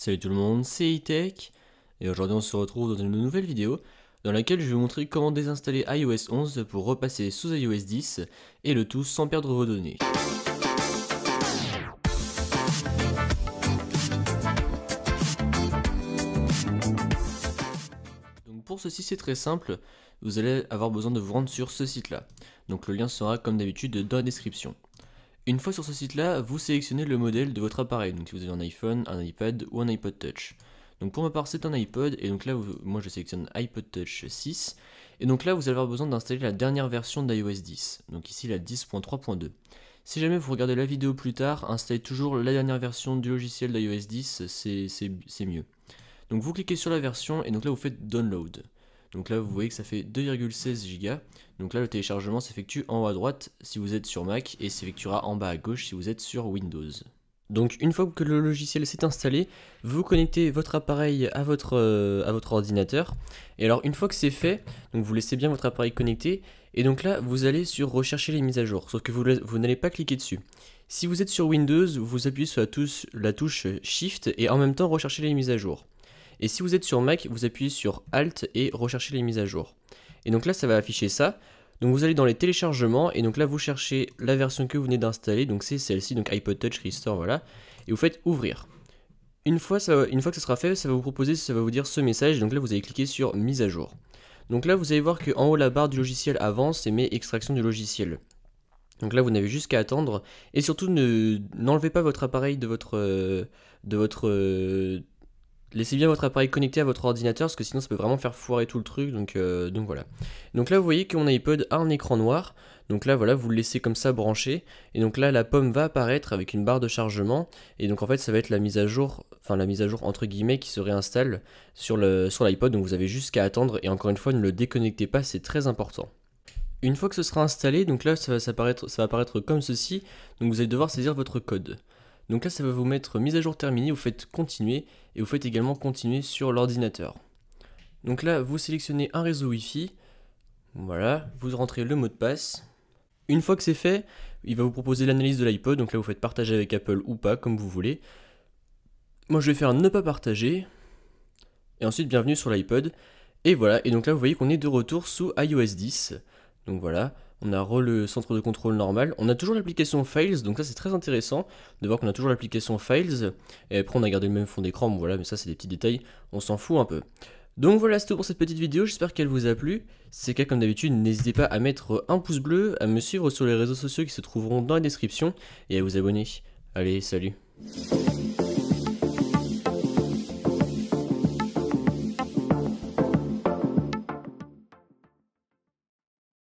Salut tout le monde, c'est E-Tech et aujourd'hui on se retrouve dans une nouvelle vidéo dans laquelle je vais vous montrer comment désinstaller iOS 11 pour repasser sous iOS 10 et le tout sans perdre vos données. Donc pour ceci c'est très simple, vous allez avoir besoin de vous rendre sur ce site là. Donc le lien sera comme d'habitude dans la description. Une fois sur ce site-là, vous sélectionnez le modèle de votre appareil, donc si vous avez un iPhone, un iPad ou un iPod Touch. Donc pour ma part c'est un iPod, et donc là moi je sélectionne iPod Touch 6, et donc là vous allez avoir besoin d'installer la dernière version d'iOS 10, donc ici la 10.3.2. Si jamais vous regardez la vidéo plus tard, installez toujours la dernière version du logiciel d'iOS 10, c'est mieux. Donc vous cliquez sur la version, et donc là vous faites Download. Donc là vous voyez que ça fait 2,16 Go. Donc là le téléchargement s'effectue en haut à droite si vous êtes sur Mac et s'effectuera en bas à gauche si vous êtes sur Windows. Donc une fois que le logiciel s'est installé, vous connectez votre appareil à votre ordinateur. Et alors une fois que c'est fait, donc vous laissez bien votre appareil connecté. Et donc là vous allez sur rechercher les mises à jour, sauf que vous n'allez pas cliquer dessus. Si vous êtes sur Windows, vous appuyez sur la touche Shift et en même temps rechercher les mises à jour. Et si vous êtes sur Mac, vous appuyez sur Alt et recherchez les mises à jour. Et donc là, ça va afficher ça. Donc vous allez dans les téléchargements et donc là, vous cherchez la version que vous venez d'installer. Donc c'est celle-ci, donc iPod Touch Restore, voilà. Et vous faites ouvrir. Une fois que ça sera fait, ça va vous proposer, ça va vous dire ce message. Donc là, vous allez cliquer sur mise à jour. Donc là, vous allez voir qu'en haut, la barre du logiciel avance et met extraction du logiciel. Donc là, vous n'avez juste qu'à attendre. Et surtout, n'enlevez pas votre appareil laissez bien votre appareil connecté à votre ordinateur parce que sinon ça peut vraiment faire foirer tout le truc, donc voilà. Donc là vous voyez que mon iPod a un écran noir, donc là voilà, vous le laissez comme ça branché, et donc là la pomme va apparaître avec une barre de chargement, et donc en fait ça va être la mise à jour entre guillemets qui se réinstalle sur l'iPod, donc vous avez juste qu'à attendre, et encore une fois ne le déconnectez pas, c'est très important. Une fois que ce sera installé, donc là ça va apparaître comme ceci, donc vous allez devoir saisir votre code. Donc là ça va vous mettre mise à jour terminée, vous faites continuer et vous faites également continuer sur l'ordinateur. Donc là vous sélectionnez un réseau Wi-Fi, voilà, vous rentrez le mot de passe. Une fois que c'est fait, il va vous proposer l'analyse de l'iPod, donc là vous faites partager avec Apple ou pas, comme vous voulez. Moi je vais faire ne pas partager, et ensuite bienvenue sur l'iPod, et voilà, et donc là vous voyez qu'on est de retour sous iOS 10, donc voilà. On a le centre de contrôle normal. On a toujours l'application Files, donc ça c'est très intéressant de voir qu'on a toujours l'application Files. Et après on a gardé le même fond d'écran, bon voilà, mais ça c'est des petits détails, on s'en fout un peu. Donc voilà, c'est tout pour cette petite vidéo, j'espère qu'elle vous a plu. Si c'est le cas, comme d'habitude, n'hésitez pas à mettre un pouce bleu, à me suivre sur les réseaux sociaux qui se trouveront dans la description, et à vous abonner. Allez, salut!